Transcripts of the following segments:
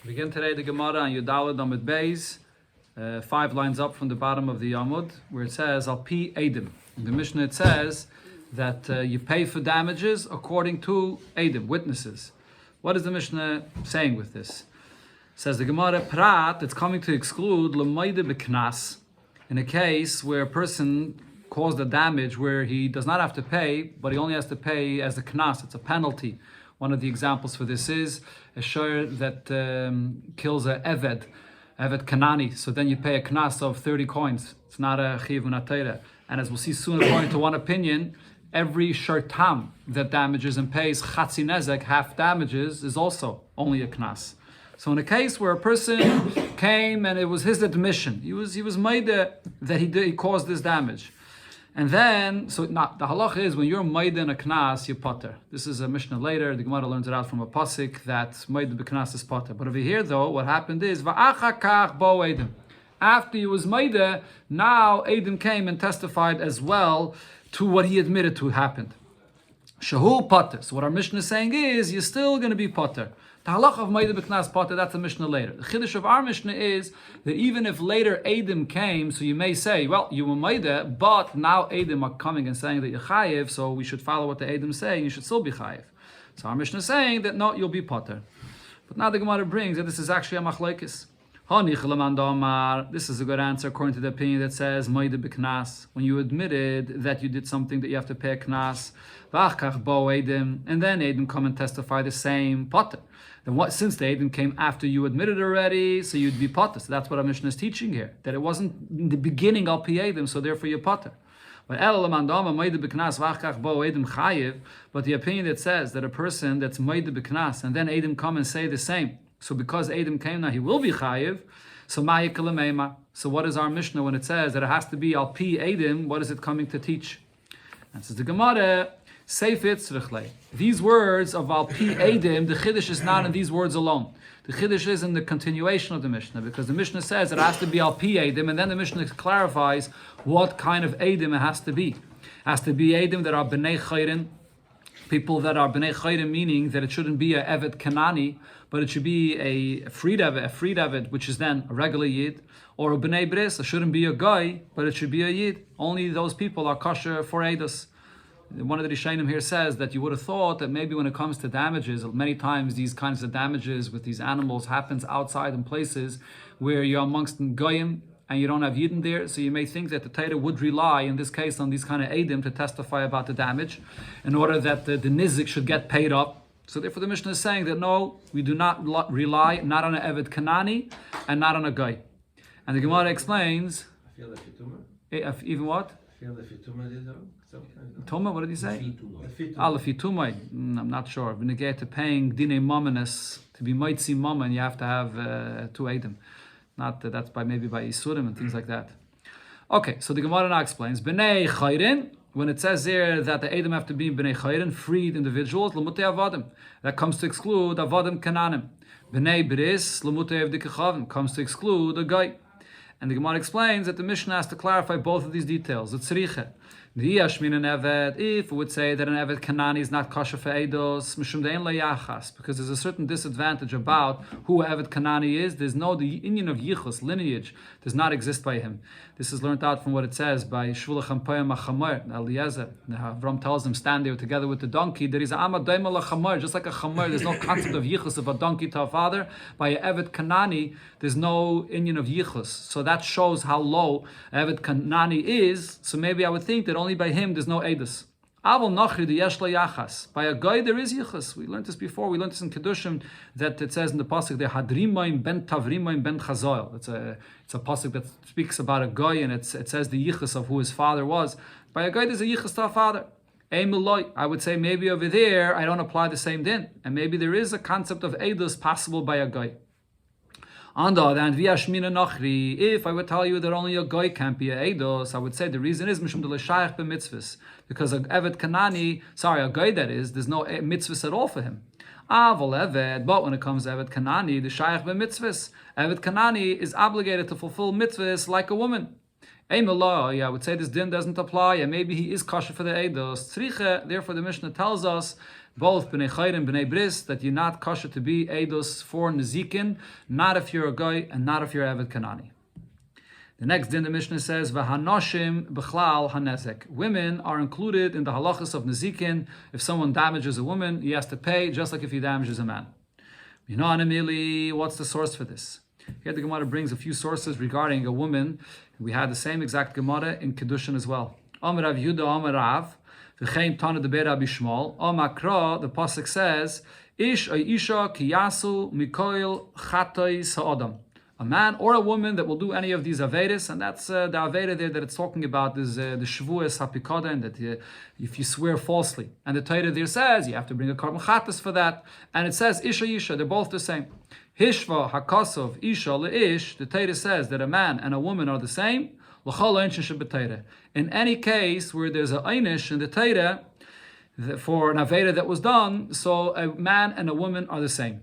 Begin today the Gemara on Yudalad Amud Beis, 5 lines up from the bottom of the Amud, where it says Al Pi Eidim. In the Mishnah it says that you pay for damages according to Eidim, witnesses. What is the Mishnah saying with this? It says the Gemara Prat, it's coming to exclude L'mayde B'knas, in a case where a person caused a damage where he does not have to pay, but he only has to pay as a knas, it's a penalty. One of the examples for this is a shor that kills a Eved Kanani. So then you pay a knas of 30 coins. It's not a chiv unatayra. And as we'll see soon, according to one opinion, every shor tam that damages and pays chatzi nezek, half damages, is also only a knas. So in a case where a person came and it was his admission, he was made that he caused this damage. And then, so not the halacha is when you're maida in a knas, you potter. This is a Mishnah later. The Gemara learns it out from a pasuk that maida b'knas is potter. But over here, though, what happened is va'achakach bo edim. After he was maida, now edim came and testified as well to what he admitted to happened. Shahu potter. So what our Mishnah is saying is you're still going to be potter. The halacha of maida b'knas potter, that's a Mishnah later. The chiddush of our Mishnah is that even if later Eidim came, so you may say, well, you were maida, but now Eidim are coming and saying that you're chayiv, so we should follow what the Eidim say, and you should still be chayiv. So our Mishnah is saying that no, you'll be potter. But now the Gemara brings that this is actually a machlokes. This is a good answer according to the opinion that says maida b'knas. When you admitted that you did something that you have to pay a knas, and then Eidim come and testify the same potter. Then what? Since the Eidim came after you admitted already, so you'd be potter. So that's what our Mishnah is teaching here. That it wasn't in the beginning Al Pi Eidim, so therefore you're potter. But the opinion that says that a person that's maida b'knas and then Eidim come and say the same. So because Eidim came now, he will be chayiv. So ma'yikalamema. So what is our Mishnah when it says that it has to be Al Pi Eidim? What is it coming to teach? And says the Gemara, Seifit tzrichlei. These words of Al Pi Eidim, the chiddush is not in these words alone. The chiddush is in the continuation of the Mishnah, because the Mishnah says it has to be Al Pi Eidim, and then the Mishnah clarifies what kind of Eidim it has to be. It has to be Eidim that are b'nei chayrin, people that are b'nei chayrin, meaning that it shouldn't be a Eved Kanani, but it should be a freed Eved, which is then a regular Yid, or a b'nei bris, it shouldn't be a guy, but it should be a Yid. Only those people are kosher for Eidos. One of the Rishonim here says that you would have thought that maybe when it comes to damages, many times these kinds of damages with these animals happens outside in places where you're amongst Goyim and you don't have Yidden there, so you may think that the Torah would rely, in this case, on these kind of Eidim to testify about the damage in order that the nizik should get paid up. So therefore the Mishnah is saying that no, we do not rely not on an Eved Kanani and not on a Goy. And the Gemara explains, even what? Tuma, what did he say? Alafituma. I'm not sure. When you get to paying dine mominus to be mitzi momen, you have to have 2 Eidim. Not that's maybe by Isurim and things like that. Okay, so the Gemara now explains B'nei Chayrin. When it says there that the Eidim have to be B'nei Chayrin, freed individuals, L'mutei Avadim. That comes to exclude Avadim Kananim. B'nei Bris, L'mutei Avdikachavim, comes to exclude a guy. And the Gemara explains that the Mishnah has to clarify both of these details. It's tzricha. If it would say that an Eved Kanani is not kosher for Eidos, because there's a certain disadvantage about who Eved Kanani is. There's no, the union of Yichus, lineage, does not exist by him. This is learned out from what it says by Shvula Champayim HaChamar, Eliezer. Avram tells him, stand there together with the donkey. There is a Amad Daimel HaChamar, just like a Chamar, there's no concept of Yichus of a donkey to a father. By an Eved Kanani, there's no union of Yichus. So that shows how low Eved Kanani is. So maybe I would think that only by him there's no Eidos. By a guy there is Yichus. We learned this before. We learned this in Kedushim that it says in the pasuk there Hadrimaim ben Tavrimaim ben Chazoil. It's a pasuk that speaks about a guy and it says the Yichus of who his father was. By a guy there's a Yichus to a father. I would say maybe over there I don't apply the same din, and maybe there is a concept of Eidos possible by a guy. On the other hand, if I would tell you that only a guy can't be a Eidos, I would say the reason is mishum de l'shayach b'mitzvahs, because a Eved Kanani, a guy that is, there's no mitzvahs at all for him. But when it comes to Eved Kanani, the shayach b'mitzvahs, Eved Kanani is obligated to fulfill mitzvahs like a woman. I would say this din doesn't apply, and maybe he is kosher for the Eidos. Therefore the Mishnah tells us both b'nei chayr and b'nei bris, that you're not kosher to be eidos for nezikin, not if you're a goy and not if you're Eved Kanani. The next din the Mishnah says, "V'hanoshim b'chlal hanezek." Women are included in the halachas of nezikin. If someone damages a woman, he has to pay, just like if he damages a man. What's the source for this? Here the Gemara brings a few sources regarding a woman. We had the same exact Gemara in Kedushin as well. Amar Rav Yehuda Amar Rav, v'chein tana de Rabbi Shmuel. Amakra, the pasuk says, "Ish ay isha kiyasu mikoil chatay sa'adam." A man or a woman that will do any of these avedas, and that's the aveda there that it's talking about is the shvuas hapikoda, that if you swear falsely, and the Torah there says you have to bring a karban chatas for that, and it says isha, they're both the same. Hishva hakasov isha leish, the Torah says that a man and a woman are the same. In any case where there's an einish in the Torah for an aveda that was done, so a man and a woman are the same.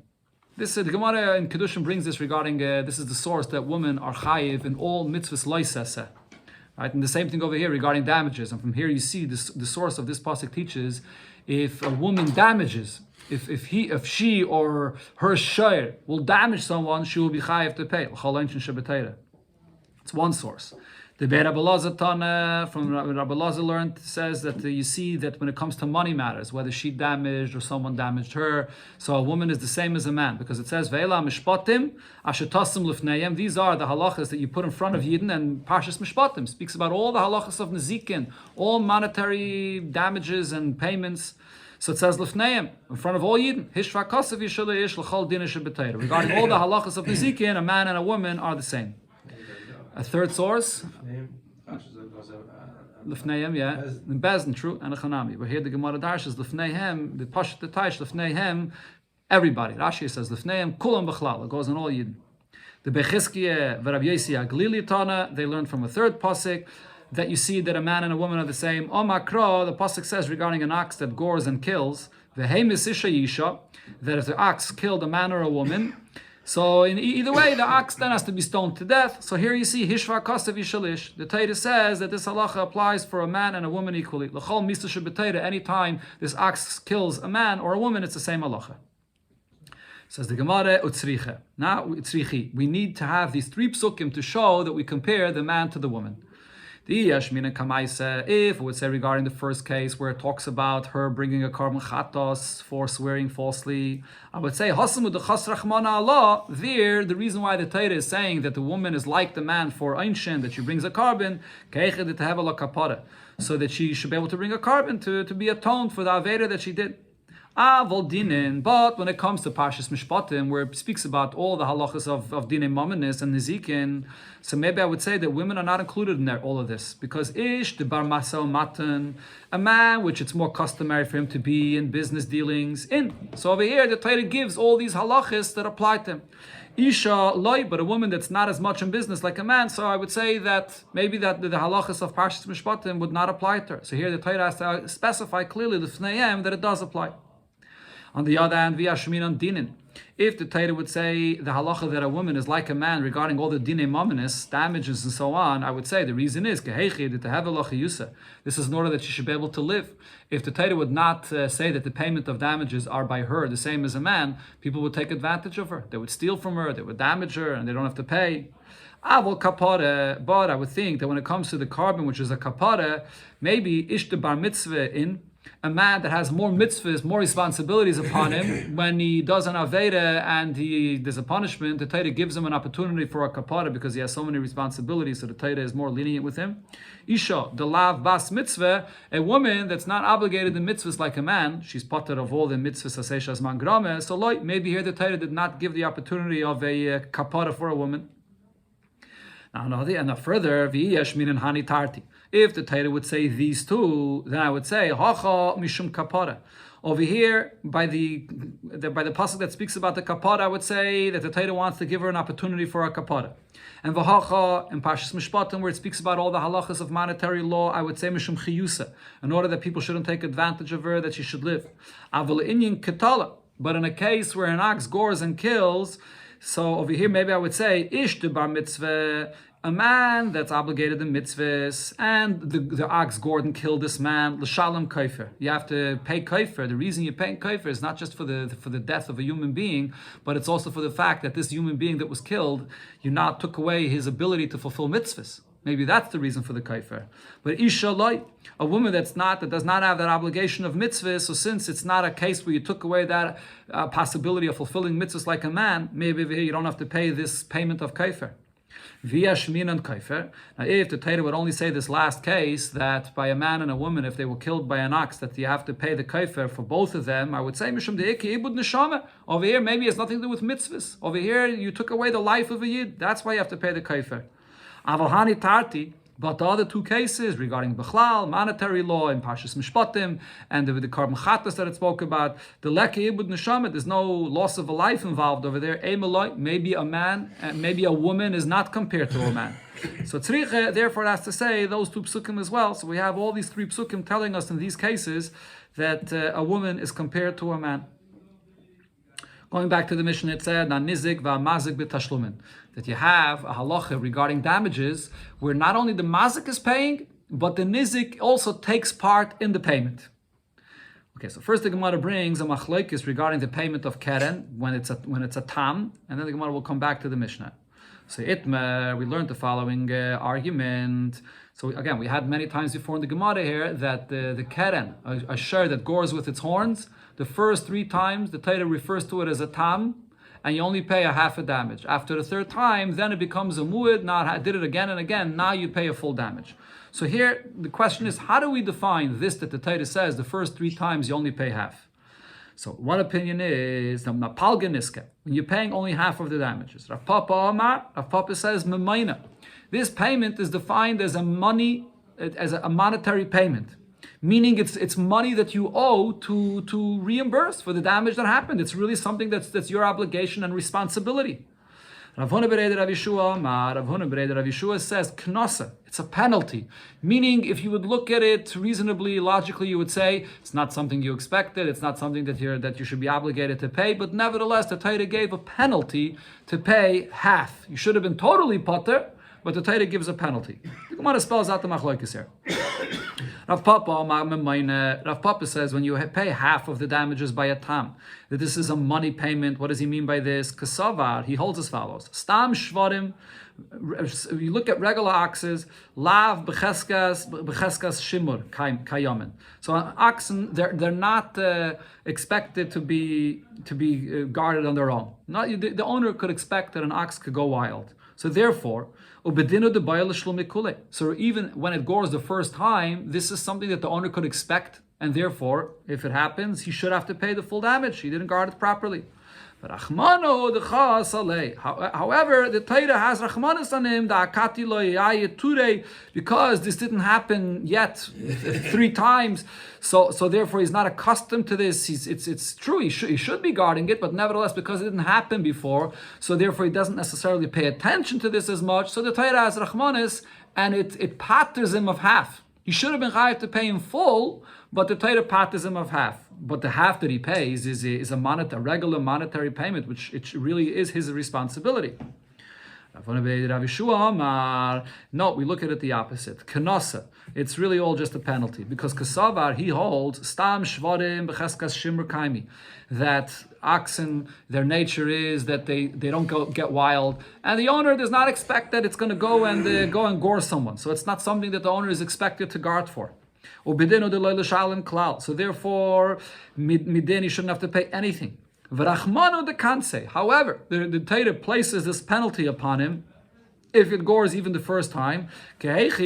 This the Gemara in Kedushin brings this regarding this is the source that women are chayiv in all mitzvahs loisese. Right, and the same thing over here regarding damages. And from here you see this, the source of this pasuk teaches if a woman damages, if she or her shayr will damage someone, she will be chayiv to pay. It's one source. The Rabbi Elazar Tana from Rabbi Elazar learned says that you see that when it comes to money matters, whether she damaged or someone damaged her, so a woman is the same as a man, because it says Ve'ela mishpatim ashetasim lifneiim. These are the halachas that you put in front of Yidden, and Parshas Mishpatim speaks about all the halachas of nezikin, all monetary damages and payments. So it says lifneiim in front of all Yidden. Hishva kasav yishalei ish l'chol din b'teira. Regarding all the halachas of nezikin, a man and a woman are the same. A third source, Lefneihem, yeah, in Bezin, true, and a Chanami. But here the Gemara Darsh is Lefneihem, the Pashat the Taish, Lefneihem, everybody. Rashi says Lefneihem, Kulam B'chlal, it goes on all Yidden. The Bechizkiya, V'Rab Yesi Aglili Tana, they learn from a third pasuk that you see that a man and a woman are the same. Omakra, the pasuk says regarding an ox that gores and kills, V'Hemis Isha Yisha, that if the ox killed a man or a woman, so in either way, the ox then has to be stoned to death. So here you see Hishva Kasav Yishalish. The Torah says that this halacha applies for a man and a woman equally. L'chol Misa Shebetayra, anytime this ox kills a man or a woman, it's the same halacha. Says the Gemara Utzriche. Now we need to have these three psukim to show that we compare the man to the woman. The Yashmina Kamaisa, if it would say regarding the first case where it talks about her bringing a karban chatos for swearing falsely, I would say Hasamu de Chas Rachmana Allah. There, the reason why the Torah is saying that the woman is like the man for einshin, that she brings a carbon, so that she should be able to bring a carbon to be atoned for the aveda that she did. But when it comes to Parshas Mishpatim, where it speaks about all the halachas of dinei mamanis and nizikin, so maybe I would say that women are not included in there, all of this, because ish the bar masal matan, a man which it's more customary for him to be in business dealings in. So over here the Torah gives all these halachas that apply to him. Isha loy, but a woman that's not as much in business like a man. So I would say that maybe that the halachas of Parshas Mishpatim would not apply to her. So here the Torah has to specify clearly the fneim that it does apply. On the other hand, via Sheminan Dinin. If the Torah would say the halacha that a woman is like a man regarding all the dinei mamanis, damages and so on, I would say the reason is this is in order that she should be able to live. If the Torah would not say that the payment of damages are by her the same as a man, people would take advantage of her. They would steal from her, they would damage her, and they don't have to pay. But I would think that when it comes to the carbon, which is a kapara, maybe ishta bar mitzvah in a man that has more mitzvahs, more responsibilities upon him, when he does an aveda and there's a punishment, the Torah gives him an opportunity for a kapara because he has so many responsibilities, so the Torah is more lenient with him. Isha, the lav bas mitzvah, a woman that's not obligated in mitzvahs like a man, she's potter of all the mitzvahs aseshas mangrame, so maybe here the Torah did not give the opportunity of a kapara for a woman. Now further, v'yesh min hani tarti. If the Torah would say these two, then I would say hacha mishum kapara. Over here, by the pasuk that speaks about the kapara, I would say that the Torah wants to give her an opportunity for a kapara. And v'hacha in Parshas Mishpatim, where it speaks about all the halachas of monetary law, I would say mishum chiyusa, in order that people shouldn't take advantage of her, that she should live. Aval inyan ketala. But in a case where an ox gores and kills, So over here, maybe I would say, ish de bar mitzvah, a man that's obligated in mitzvahs, and the ox Gordon killed this man, l'shalom kaifer. You have to pay kaifer. The reason you're paying kaifer is not just for the death of a human being, but it's also for the fact that this human being that was killed, you now took away his ability to fulfill mitzvahs. Maybe that's the reason for the kaifer. But isha loy, a woman that does not have that obligation of mitzvahs, so since it's not a case where you took away that possibility of fulfilling mitzvahs like a man, maybe you don't have to pay this payment of kaifer. Via shmin and kaifer. Now, if the Torah would only say this last case, that by a man and a woman, if they were killed by an ox, that you have to pay the kaifer for both of them, I would say mishum de'iki ibud neshama. Over here, maybe it has nothing to do with mitzvahs. Over here, you took away the life of a yid. That's why you have to pay the kaifer. Avalhani tarti. But the other two cases regarding Bechlal, monetary law, and Parshas Mishpatim, and the carbon chatas that it spoke about, the leki ibud neshama, there's no loss of a life involved over there. Maybe a man, maybe a woman is not compared to a man. So tzricha, therefore, has to say those two psukim as well. So we have all these three psukim telling us in these cases that a woman is compared to a man. Going back to the Mishnah, it said, "Na nizik va'mazik b'tashlumin," that you have a halacha regarding damages where not only the mazik is paying, but the nizik also takes part in the payment. Okay, so first the Gemara brings a machlokes regarding the payment of keren when it's a tam, and then the Gemara will come back to the Mishnah. So itmer, we learned the following argument. So again, we had many times before in the Gemara here that the keren, a share that gores with its horns, the first 3 times the Torah refers to it as a tam, and you only pay a half a damage. After the 3rd time, then it becomes a mu'id. Now I did it again and again. Now you pay a full damage. So here the question is, how do we define this that the Torah says the first 3 times you only pay half? So one opinion is when you're paying only half of the damages. Rav Papa says memaina. This payment is defined as a monetary payment. Meaning it's money that you owe to reimburse for the damage that happened. It's really something that's your obligation and responsibility. Rav Huna Bereder Rav Yeshua says knosa. It's a penalty. Meaning, if you would look at it reasonably, logically, you would say it's not something you expected. It's not something that you should be obligated to pay. But nevertheless, the Torah gave a penalty to pay half. You should have been totally potter, but the Torah gives a penalty. The Gemara spells out the machlokes here. Rav Papa says when you pay half of the damages by a tam, that this is a money payment. What does he mean by this? Kasavar, he holds as follows. Stam shvarim, you look at regular oxes, lav becheskas shimur kayamin. So oxen, they're not expected to be guarded on their own. The owner could expect that an ox could go wild. So therefore, so even when it gores the first time, this is something that the owner could expect, and therefore, if it happens, he should have to pay the full damage. He didn't guard it properly. However, the Torah has rachmanis on him, because this didn't happen yet 3 times. So therefore, he's not accustomed to this. It's true, he should be guarding it, but nevertheless, because it didn't happen before, so therefore he doesn't necessarily pay attention to this as much. So the Torah has rachmanis, and it patters him of half. He should have been chayav to pay in full, but the Torah patters him of half. But the half that he pays is a regular monetary payment, which it really is his responsibility. No, we look at it the opposite. Kenosa, it's really all just a penalty, because Kasavar, he holds stam shvarim becheskas shimur kaimi, that oxen, their nature is that they don't get wild, and the owner does not expect that it's going to go and gore someone. So it's not something that the owner is expected to guard for. So therefore, midin, you shouldn't have to pay anything. However, the Torah places this penalty upon him if it gores even the first time, because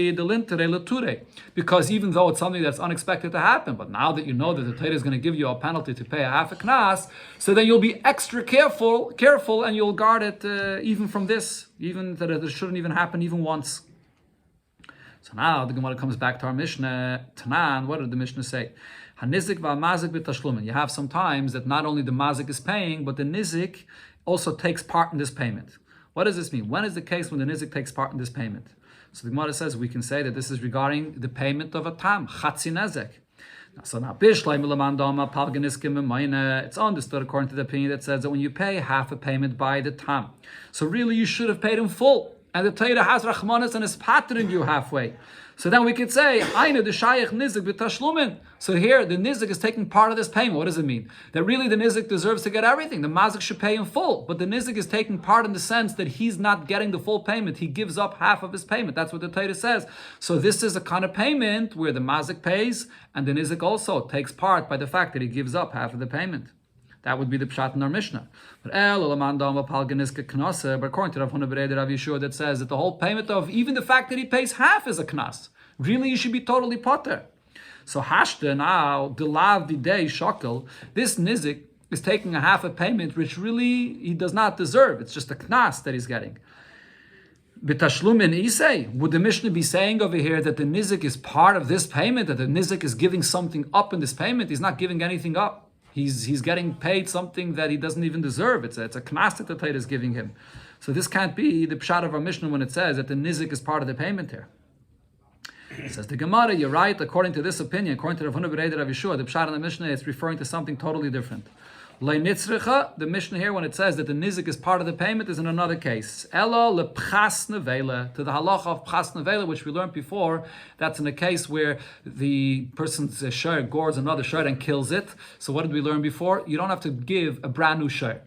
even though it's something that's unexpected to happen, but now that you know that the Torah is going to give you a penalty to pay a half a knas, so then you'll be extra careful, and you'll guard it even from this, even that it shouldn't even happen even once. So now the Gemara comes back to our Mishnah. Tanan, what did the Mishnah say? Hanizik v'mazik b'tashlumin. You have sometimes that not only the mazik is paying, but the nizik also takes part in this payment. What does this mean? When is the case when the nizik takes part in this payment? So the Gemara says we can say that this is regarding the payment of a tam, chatzi nezek. So now, it's understood according to the opinion that says that when you pay half a payment by the time, so really you should have paid in full. And the Torah has Rachmanis and is patterning you halfway. So then we could say, Aina the Shayach Nizik b'tashlumin. So here the Nizik is taking part of this payment. What does it mean? That really the Nizik deserves to get everything. The Mazik should pay in full. But the Nizik is taking part in the sense that he's not getting the full payment. He gives up half of his payment. That's what the Torah says. So this is a kind of payment where the Mazik pays and the Nizik also takes part by the fact that he gives up half of the payment. That would be the pshat in our Mishnah. But according to Rav Huna Bereder Rav Yeshua, that says that the whole payment of even the fact that he pays half is a knas. Really, you should be totally potter. So hashta now delav didei shakel. This nizik is taking a half a payment which really he does not deserve. It's just a knas that he's getting. B'tashlumin isay. Would the Mishnah be saying over here that the nizik is part of this payment? That the nizik is giving something up in this payment? He's not giving anything up. He's getting paid something that he doesn't even deserve. It's a knas that the Torah is giving him. So this can't be the pshat of our Mishnah when it says that the nizik is part of the payment here. It says the Gemara, you're right, according to this opinion, according to Rav Huna Bereder Rav Yeshua, the pshat in the Mishnah is referring to something totally different. The Mishnah here, when it says that the nizik is part of the payment, is in another case. Elo lepchas nevela, to the halacha of pchas nevela, which we learned before. That's in a case where the person's shirt gores another shirt and kills it. So what did we learn before? You don't have to give a brand new shirt.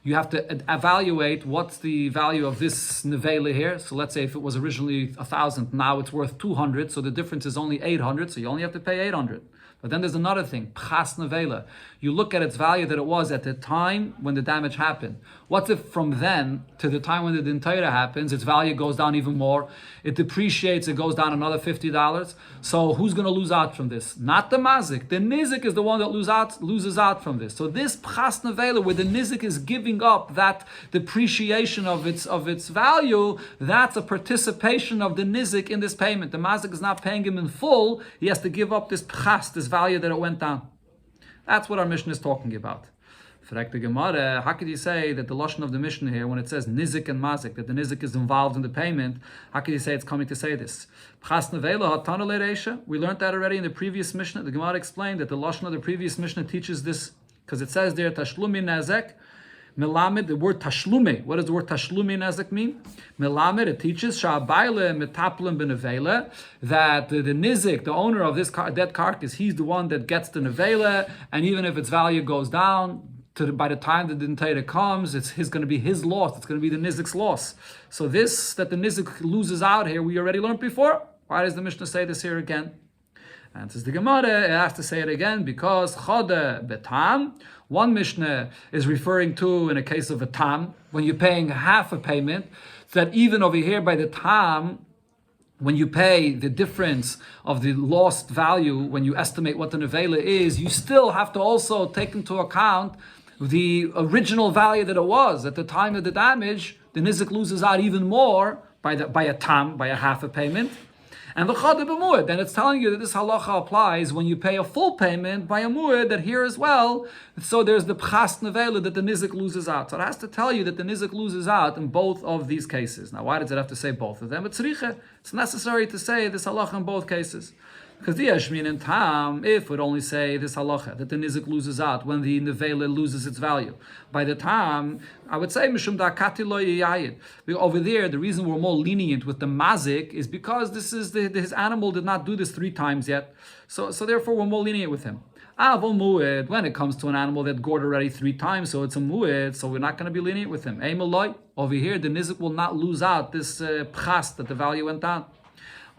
You have to evaluate what's the value of this nevela here. So let's say if it was originally 1,000, now it's worth 200. So the difference is only 800. So you only have to pay 800. But then there's another thing, pchas nevela. You look at its value that it was at the time when the damage happened. What's if from then to the time when the dintayra happens, its value goes down even more? It depreciates, it goes down another $50. So who's going to lose out from this? Not the mazik. The nizik is the one that loses out from this. So this pchas nevela, where the nizik is giving up that depreciation of its value, that's a participation of the nizik in this payment. The mazik is not paying him in full. He has to give up this pchas, this value that it went down. That's what our Mishnah is talking about. Frag the Gemara, how could you say that the lashon of the Mishnah here, when it says nizik and mazik, that the nizik is involved in the payment, how could you say it's coming to say this? We learned that already in the previous Mishnah. The Gemara explained that the lashon of the previous Mishnah teaches this, because it says there, tashlumi nazek, melamed, the word tashlume. What does the word tashlume nazek mean? Melamed, it teaches sha'abayle metaplim benevela, that the nizik, the owner of this dead carcass, he's the one that gets the nevela, and even if its value goes down, by the time that the dintayra comes, it's going to be his loss. It's going to be the nizik's loss. So this, that the nizik loses out here, we already learned before. Why does the Mishnah say this here again? And says the Gemara, it has to say it again because chode betam. One Mishnah is referring to in a case of a tam, when you're paying half a payment, that even over here by the tam, when you pay the difference of the lost value, when you estimate what the nevela is, you still have to also take into account the original value that it was at the time of the damage. The nizik loses out even more by a tam, by a half a payment. And the chada b'muad, then it's telling you that this halacha applies when you pay a full payment by a muad, that here as well. So there's the pchas nevela that the nizik loses out. So it has to tell you that the nizik loses out in both of these cases. Now, why does it have to say both of them? It's necessary to say this halacha in both cases. Because the Yashmin and Tam, if would only say this halacha, that the nizik loses out when the nevela loses its value. By the time, I would say, Mishum da'akati lo yayid. Over there, the reason we're more lenient with the mazik is because this is his animal did not do this 3 times yet. So therefore, we're more lenient with him. Avol mu'ed, when it comes to an animal that gored already 3 times, so it's a mu'ed, so we're not going to be lenient with him. Eimaloi, over here, the nizik will not lose out this pchas, that the value went down.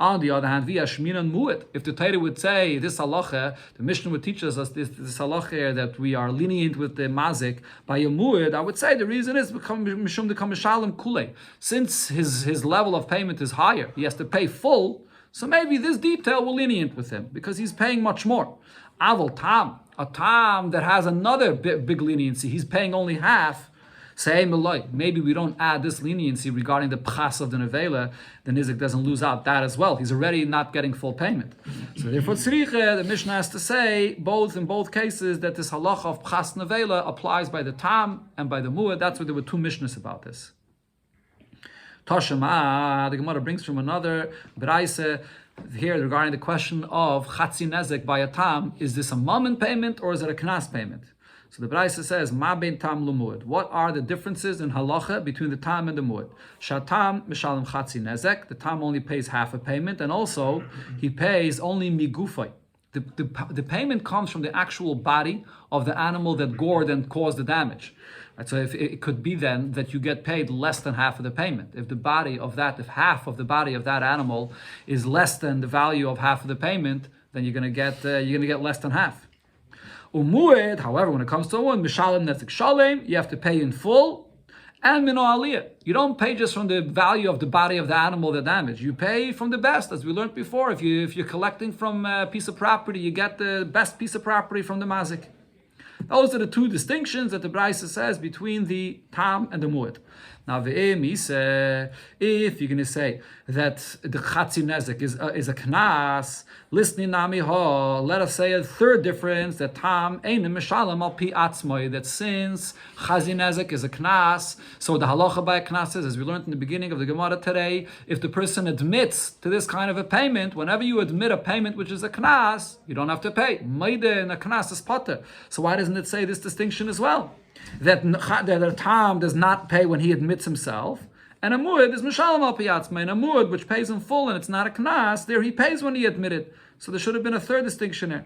On the other hand, via shminan mu'et. If the Torah would say this halacha, the Mishnah would teach us this halacha here that we are lenient with the mazik by a mu'et. I would say the reason is mishum dekam mishalem kule. Since his level of payment is higher, he has to pay full. So maybe this detail we're lenient with him because he's paying much more. Aval tam, a tam that has another big leniency, he's paying only half. Say maybe we don't add this leniency regarding the pchas of the nevela, the nizik doesn't lose out that as well. He's already not getting full payment. So therefore, tzricha, the Mishnah has to say in both cases that this halacha of pchas nevela applies by the tam and by the mu'ad. That's why there were 2 Mishnahs about this. Toshema, the Gemara brings from another Braise, here regarding the question of Chatzi Nezek by a Tam, is this a mammon payment or is it a Knas payment? So the Braisa says, Ma ben Tam Lumud. What are the differences in halacha between the Tam and the Muad? Shatam Mishalim Chatzi Nezek. The Tam only pays half a payment, and also he pays only migufay. The payment comes from the actual body of the animal that gored and caused the damage. Right, so if it could be then that you get paid less than half of the payment. If half of the body of that animal is less than the value of half of the payment, then you're going to get less than half. Umued, however, when it comes to one, mishalim nezek shalem, you have to pay in full. And mino aliyah, you don't pay just from the value of the body of the animal that damaged. You pay from the best, as we learned before. If you're collecting from a piece of property, you get the best piece of property from the mazik. Those are the two distinctions that the Braisa says between the Tam and the Muad. Now, if you're going to say that the Chatzi Nezek is a Knas, listening Nami Ho, let us say a third difference, that Tam Einim Mishalam Al Pi Atzmoi, that since Chatzi Nezek is a Knas, so the halacha by a Knas is, as we learned in the beginning of the Gemara today, if the person admits to this kind of a payment, whenever you admit a payment which is a Knas, you don't have to pay. Maide and a Knas is Potter. So why doesn't it say this distinction as well? That a Tam does not pay when he admits himself, and a Muad is Mishalam Al Pi Atzmai, and a Muad which pays in full and it's not a Knas, there he pays when he admitted. So there should have been a third distinction here.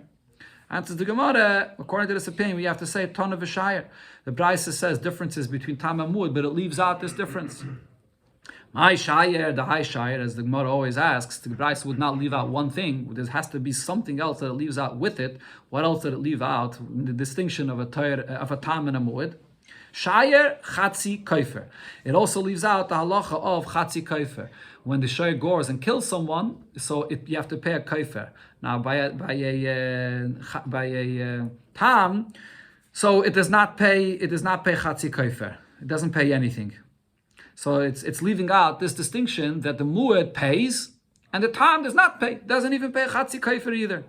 Answers the Gemara, according to this opinion, we have to say Ton of V'Shayir. The Braisa says differences between Tam and Muad, but it leaves out this difference. My Shayir, the high Shayir, as the Gemara always asks, the Braisa would not leave out one thing. There has to be something else that it leaves out with it. What else did it leave out? The distinction of a Tam and a Muad. Shayir Chatzi Kaifer. It also leaves out the halacha of Chatzi Kaifer. When the Shayir gores and kills someone, so you have to pay a Kaifer. Now by a Tam, so it does not pay Chatzi Kaifer. It doesn't pay anything. So it's leaving out this distinction that the Muad pays and the Tam does not pay. Doesn't even pay Chatzi Kaifer either.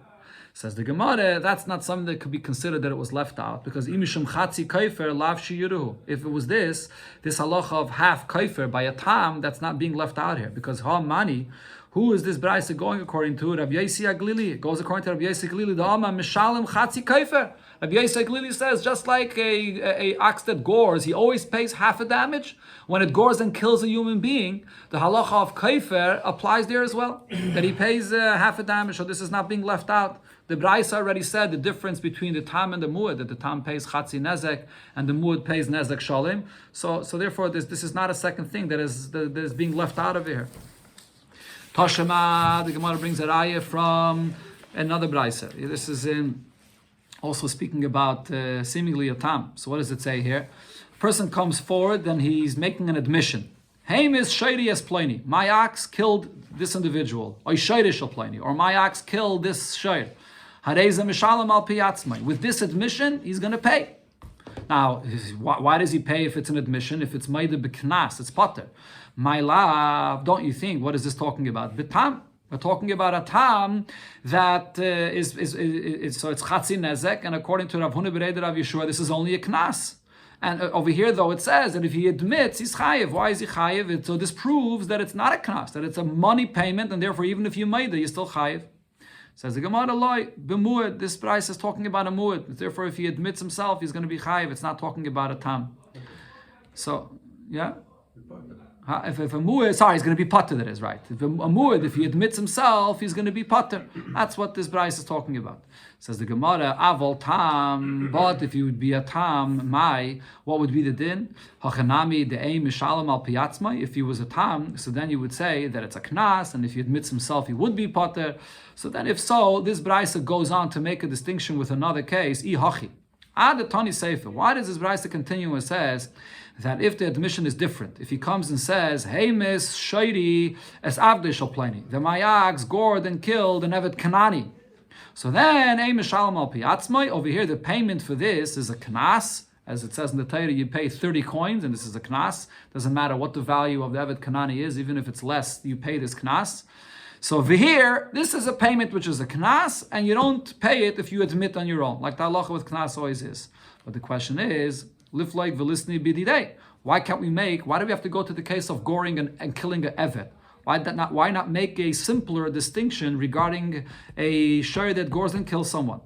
Says the Gemara, that's not something that could be considered that it was left out, because imishum chatzi kaifer lav shiyuruhu. If it was this halacha of half kaifer by a Tam, that's not being left out here, because ha mani, who is this Braisa going according to? Rabbi Yosi Aglili. It goes according to Rabbi Yosi Aglili. The Alma mishalim chatzi kaifer. Rabbi Yosi Aglili says, just like a ox that gores, he always pays half a damage. When it gores and kills a human being, the halacha of kaifer applies there as well, that he pays half a damage. So this is not being left out. The Braisa already said the difference between the Tam and the Muad, that the Tam pays Chatzi Nezek and the Muad pays Nezek Shalim. So therefore, this is not a second thing that is being left out of here. Toshema, the Gemara brings a raya from another Braisa. This is also speaking about seemingly a Tam. So what does it say here? A person comes forward and he's making an admission. Haim is Shairi es Pliny. My ox killed this individual. Or Shairi shel Pliny. Or my ox killed this Shair. With this admission, he's going to pay. Now, why does he pay if it's an admission? If it's Maida B'Knas, it's Potter. My love, don't you think, what is this talking about? B'Tam. We're talking about a Tam that is so it's Chatzi Nezek, and according to Rav Huna B'Reder Rav Yeshua, this is only a Knas. And over here, though, it says that if he admits, he's chayiv. Why is he chayiv? So this proves that it's not a knas, that it's a money payment, and therefore, even if you made it, you're still chayiv. Says the Gemara, loy b'muad. This price is talking about a muad. Therefore, if he admits himself, he's going to be chayiv. It's not talking about a tam. So, yeah. If a muad, sorry, he's going to be potter. That is right. If a muad, if he admits himself, he's going to be potter. That's what this price is talking about. Says the Gemara, avol tam. But if you would be a tam, what would be the din? Hachanami de'ei mishalam al piatzmai. If he was a tam, so then you would say that it's a knas, and if he admits himself, he would be potter. So then, if so, this brisa goes on to make a distinction with another case. Ihachi. Ad Tani Sefer. Why does this brisa continue and says that if the admission is different, if he comes and says, "Hey, Miss Shairi es avdei shel Pliny," the Mayag's gored and killed an Evet Kanani. So then, Ei Mishalom al Piatzmai, over here, the payment for this is a knas. As it says in the Torah, you pay 30 coins, and this is a knas. Doesn't matter what the value of the Evet Kanani is, even if it's less, you pay this knas. So over here, this is a payment which is a knas, and you don't pay it if you admit on your own, like the halacha with knas always is. But the question is, liflike v'lisni b'didei. Why do we have to go to the case of goring and killing an evet? Why not make a simpler distinction regarding a shayr that gores and kills someone?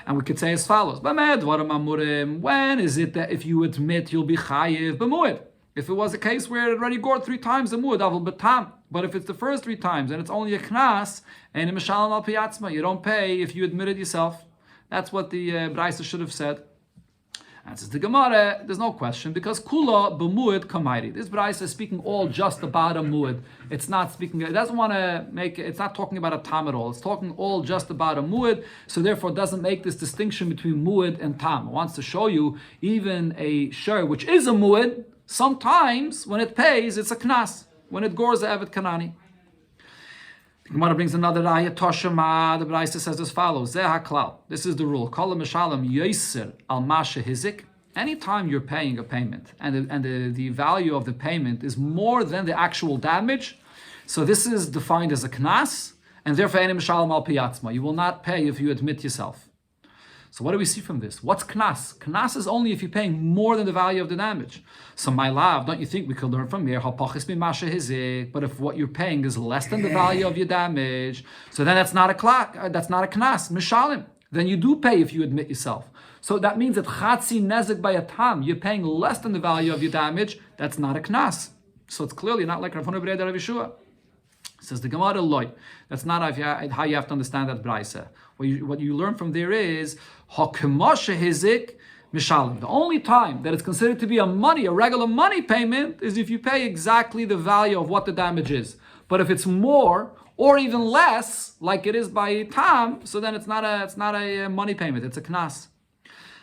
And we could say as follows: when is it that if you admit you'll be chayiv b'mu'id? If it was a case where it already gored 3 times the mu'id, avul b'tam. But if it's the first 3 times and it's only a knas, and mishalim al piyatzma, you don't pay if you admit it yourself. That's what the Braisa should have said. And says the Gemara, there's no question, because kula b'mu'id kamairi. This Braisa is speaking all just about a mu'id. It's not speaking, it doesn't want to make, it's not talking about a tam at all. It's talking all just about a mu'id, so therefore it doesn't make this distinction between mu'id and tam. It wants to show you even a shur, which is a mu'id, sometimes when it pays, it's a knas. When it gores the Evet Kanani. The Gemara brings another ayah, Toshama. The Braisa says as follows: Zeh haklal. This is the rule. Kol mishalem yoser al mashe hizik. Anytime you're paying a payment and the value of the payment is more than the actual damage, so this is defined as a knas, and therefore any mishalem al piyatzma. You will not pay if you admit yourself. So what do we see from this? What's knas? Knas is only if you're paying more than the value of the damage. So my love, don't you think we could learn from here? But if what you're paying is less than the value of your damage, so then that's not a knas, mishalim. Then you do pay if you admit yourself. So that means that chatzi nezek by a tam, you're paying less than the value of your damage, that's not a knas. So it's clearly not like Rav Huna B'Rei Rav Yeshua. Says the Gemara loy. That's not how you have to understand that Braisa. What you learn from there is hakemoshe hizik mishalim. The only time that it's considered to be a regular money payment, is if you pay exactly the value of what the damage is. But if it's more or even less, like it is by tam, so then it's not a money payment. It's a knas.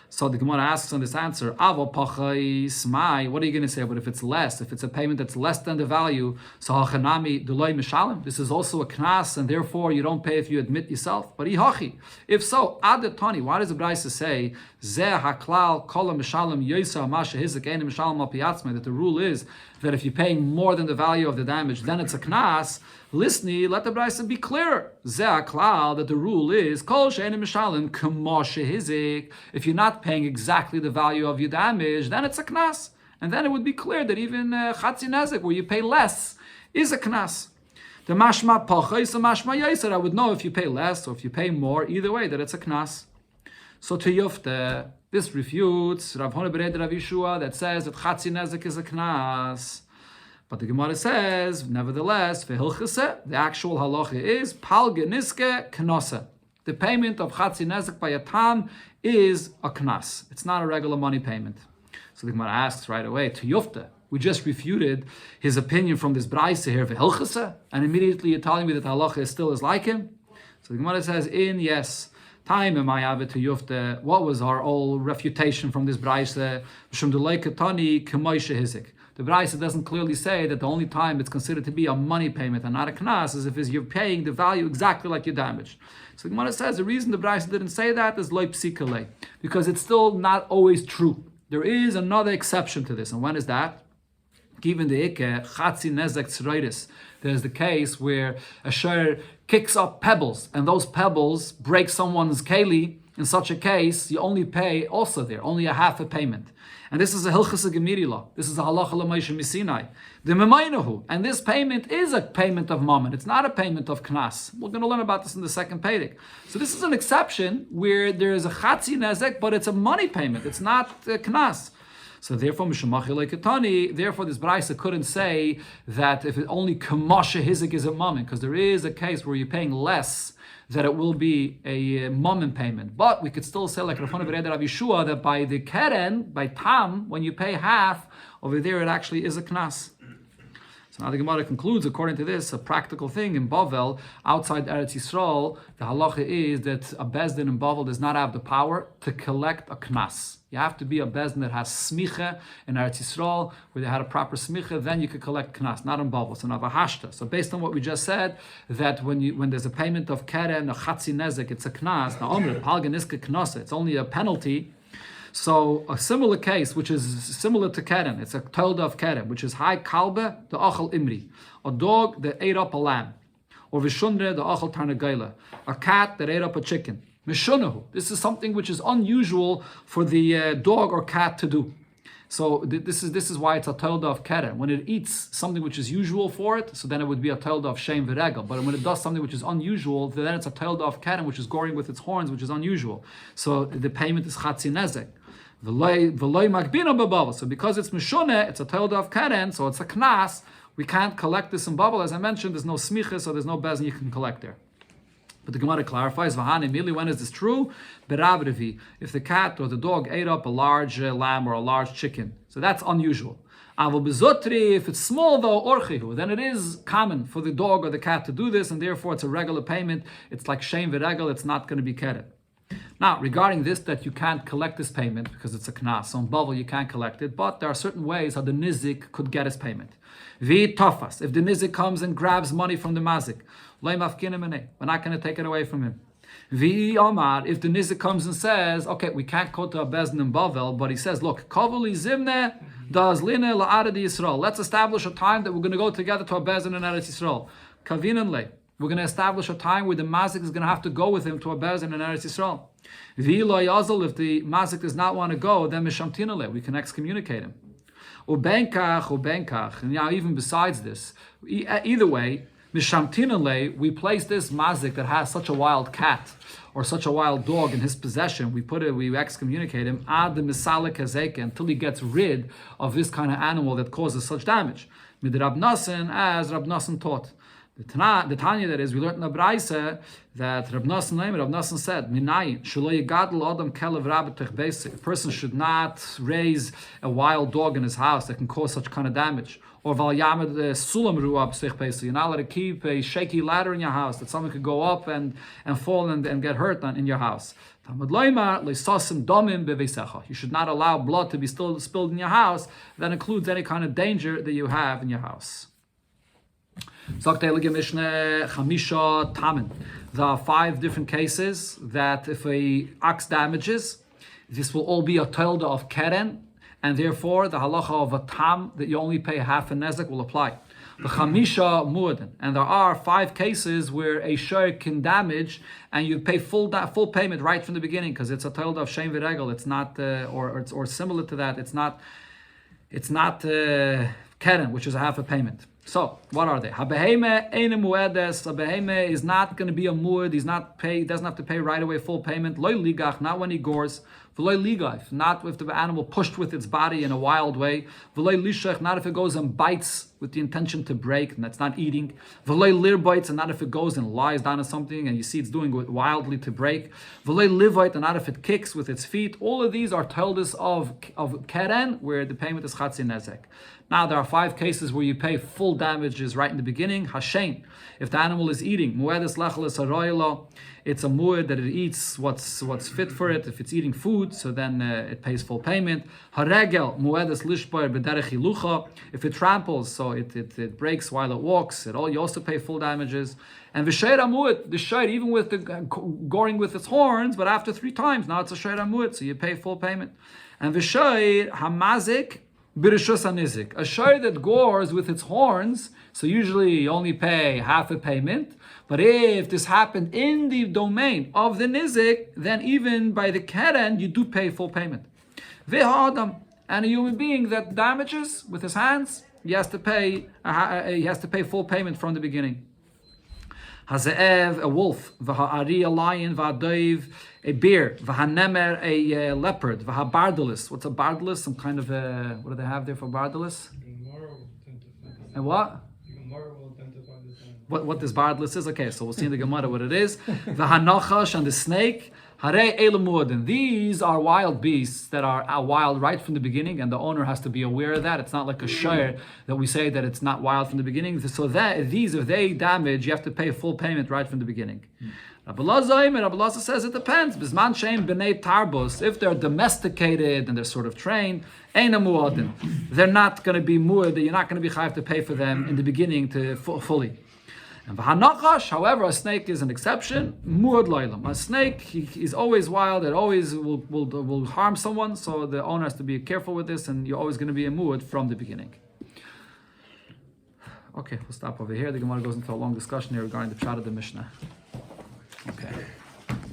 So the Gemara asks on this answer, Avo pachai smai, what are you going to say? But if it's less, if it's a payment that's less than the value, so hachanami delay mishalim, this is also a knas, and therefore you don't pay if you admit yourself. But ihachi, if so, adatani, why does the Braisa say, Zeh haklal kol mishalim yosa masha hizik ein mishalim al piyatzma, that the rule is that if you're paying more than the value of the damage, then it's a knas? Listen, let the Braisa be clear. Zeh haklal, that the rule is kol she'ein mishalim k'moshe hizik. If you're not paying exactly the value of your damage, then it's a knas. And then it would be clear that even chatzi nezek, where you pay less, is a knas. The mashma pachais, the mashma yaser, I would know if you pay less or if you pay more, either way, that it's a knas. So to Yufte, this refutes Rav Huna B'Rei Rav Yeshua that says that chatzi nezek is a knas. But the Gemara says, nevertheless, v'hilchase, the actual halacha is palge niske knose. The payment of chatzi nezek by a tam is a knas. It's not a regular money payment. So the Gemara asks right away, to Yufte, we just refuted his opinion from this Braisa here, v'hilchase, and immediately you're telling me that the halacha is still like him? So the Gemara says, yes. Time am I have to Yufte. What was our old refutation from this Braisa? The Braisa doesn't clearly say that the only time it's considered to be a money payment and not a knas is if you're paying the value exactly like you damaged. So the Gemara says the reason the Braisa didn't say that is loy psikale, because it's still not always true. There is another exception to this, and when is that? Given the Ike, Chatzi Nezek Tzroiris, there's the case where a shayr kicks up pebbles, and those pebbles break someone's keli. In such a case, you only pay also there, only a half a payment. And this is a Hilchas Gemiri. This is a Halacha L'Moshe Misinai. The Memainahu, and this payment is a payment of Mammon. It's not a payment of Knas. We're going to learn about this in the second Perek. So this is an exception where there is a Chatzi Nezek, but it's a money payment. It's not Knas. So therefore, therefore this Braisa couldn't say that if it only Kamasha Hizik is a Mammon, because there is a case where you're paying less, that it will be a Mammon payment. But we could still say, like Rav Huna B'Rei Rav Yeshua, that by the Keren, by Tam, when you pay half, over there it actually is a Knas. So now the Gemara concludes, according to this, a practical thing in Bavel, outside Eretz Yisrael, the halacha is that a Bezdin in Bavel does not have the power to collect a Knas. You have to be a Bezdin that has smicha in Eretz Yisrael, where they had a proper smicha, then you could collect Knas, not in Bavel, so Navahashta. So based on what we just said, that when there's a payment of Keren, a Chatzi Nezek, it's a Knas. Now, Omer, Palganiska Knasa, it's only a penalty. So a similar case, which is similar to Keren, it's a tolda of Keren, which is Hai Kalbe, the Achal Imri, a dog that ate up a lamb, or Vishundre, the Achal Tarnagaila, a cat that ate up a chicken. Mishunahu, this is something which is unusual for the dog or cat to do. So this is why it's a tolda of keren. When it eats something which is usual for it, so then it would be a tolda of shem v'regel. But when it does something which is unusual, then it's a tolda of keren, which is goring with its horns, which is unusual. So the payment is chatzi nezek. V'loy makbina b'bavel. So because it's mishoneh, it's a tolda of keren, so it's a knas. We can't collect this in bavel. As I mentioned, there's no smicha, so there's no bezin you can collect there. But the Gemara clarifies, immediately when is this true? Beravrevi, if the cat or the dog ate up a large lamb or a large chicken. So that's unusual. Avol bezotri, if it's small though, orchihu, then it is common for the dog or the cat to do this, and therefore it's a regular payment. It's like shem v'regel, it's not going to be keret. Now, regarding this, that you can't collect this payment because it's a knas, so in bavel you can't collect it, but there are certain ways how the nizik could get his payment. Vi tofas, if the nizik comes and grabs money from the mazik, we're not going to take it away from him. Vi omar, if the nizik comes and says, okay, we can't go to a bezin in bavel, but he says, look, kavuli zimne das line la'arad Yisrael. Let's establish a time that we're going to go together to a bezin in Eretz Yisrael. Kavinanle. We're going to establish a time where the mazik is going to have to go with him to a bezin in Eretz Yisrael. V'lo yazal, if the mazik does not want to go, then mishamtinale, we can excommunicate him. Ubenkach, and now even besides this, either way, mishamtinale, we place this mazik that has such a wild cat or such a wild dog in his possession, we excommunicate him ad the misalik hazeka, until he gets rid of this kind of animal that causes such damage. Mid Rab Nosson, as Rab Nosson taught. The Tanya, that is, we learned in the Braise that Rab Nosson said, Minayin, shelo yigadol adam kelev rabetech beis. A person should not raise a wild dog in his house that can cause such kind of damage. Or val yamed sulam ru'ab sich beis. You're not allowed to keep a shaky ladder in your house that someone could go up and fall and get hurt in your house. You should not allow blood to be spilled in your house. That includes any kind of danger that you have in your house. There are 5 different cases that if a ox damages, this will all be a tolda of keren, and therefore the halacha of a tam that you only pay half a nezek will apply. The chamisha mu'adin, and there are 5 cases where a shor can damage, and you pay full payment right from the beginning because it's a tolda of shem v'regel. It's not, or similar to that. It's not keren, which is a half a payment. So, what are they? Habeheme eine muedes. Habeheme is not going to be a muad. He doesn't have to pay right away full payment. Loy ligach, not when he gores. V'loy ligach, not if the animal pushed with its body in a wild way. V'loy lishach, not if it goes and bites with the intention to break, and that's not eating. V'loy lirbites, and not if it goes and lies down on something and you see it's doing it wildly to break. V'loy livite, and not if it kicks with its feet. All of these are toldas of keren, where the payment is chatzi nezek. Now, there are 5 cases where you pay full damages right in the beginning. Hashem, if the animal is eating, muedes lecheles haroylo, it's a mued that it eats what's fit for it. If it's eating food, so then it pays full payment. Haregel, muedes lishbar b'derech hilucha, if it tramples, so it breaks while it walks, you also pay full damages. And v'sheir amued, the sheir, even with the goring with its horns, but after 3 times, now it's a sheir amued, so you pay full payment. And v'sheir hamazik, Birishus anizik, a shor that gores with its horns, so usually you only pay half a payment. But if this happened in the domain of the nizik, then even by the keren you do pay full payment. V'ha'adam, and a human being that damages with his hands, he has to pay full payment from the beginning. Haze'ev, a wolf, v'ha'ari, a lion, v'ha'doiv, a bear, v'ha'nemer, a leopard, v'ha'bardalis. What's a bardalis? Some kind of what do they have there for bardalis? And what? What this bardalis is? Okay, so we'll see in the Gemara what it is. V'ha'nachash, and the snake. Hare elamudin. These are wild beasts that are wild right from the beginning, and the owner has to be aware of that. It's not like a shor that we say that it's not wild from the beginning. So that these, if they damage, you have to pay full payment right from the beginning. Rabbi Lazar says it depends. Bisman sheim b'nei tarbus. If they're domesticated and they're sort of trained, eina muadin. They're not going to be muad. You're not going to be chayav to pay for them in the beginning to fully. And v'hanachash, however, a snake is an exception. Muad loilam. A snake, he's always wild. It always will harm someone. So the owner has to be careful with this, and you're always going to be a muad from the beginning. Okay, we'll stop over here. The Gemara goes into a long discussion here regarding the pshat of the Mishnah. Okay.